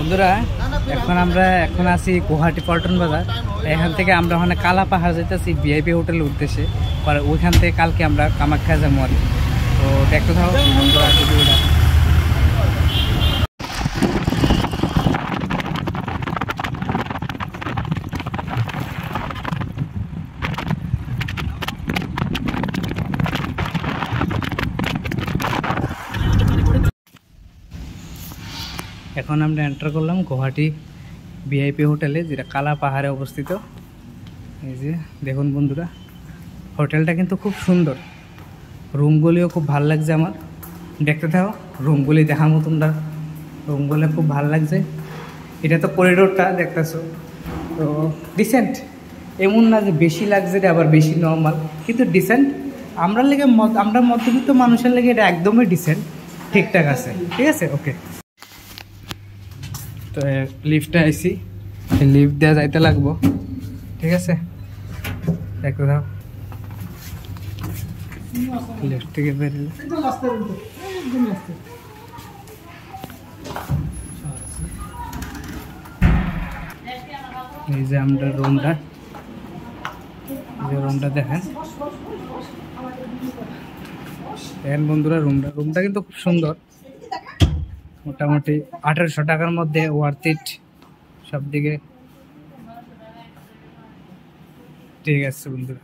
বন্ধুরা এখন আছি গুয়াহাটি পল্টন বাজার। এখান থেকে আমরা ওখানে কালা পাহাড় যেতেছি ভিআইপি হোটেলের উদ্দেশ্যে। পরে ওইখান থেকে কালকে আমরা কামাখ্যা যাবো আর। তো দেখতে থাকো বন্ধুরা ভিডিওটা। এখন আমরা এন্টার করলাম গুয়াহাটি ভিআইপি হোটেলে, যেটা কালা পাহাড়ে অবস্থিত। এই যে দেখুন বন্ধুরা, হোটেলটা কিন্তু খুব সুন্দর, রুমগুলিও খুব ভালো লাগছে আমার। দেখতে থাকো, রুমগুলি দেখার মতন, রুমগুলো খুব ভালো লাগছে। এটা তো করিডোরটা দেখতেছো, তো ডিসেন্ট, এমন না যে বেশি লাগছে আবার বেশি নর্মাল, কিন্তু ডিসেন্ট। আমরা মধ্যবিত্ত মানুষের লেগে এটা একদমই ডিসেন্ট, ঠিকঠাক আছে। ঠিক আছে, ওকে। তো লিফটে আইসি, লিফট দেওয়া যাইতে লাগবো। ঠিক আছে, দেখতে দাও। লিফট থেকে বেরিয়ে এই যে আমরা রুমটা দেখেন বন্ধুরা। রুমটা কিন্তু খুব সুন্দর, মোটামুটি 1800 টাকার মধ্যে ওয়ার্থ ইট সব দিকে। ঠিক আছে বন্ধুরা।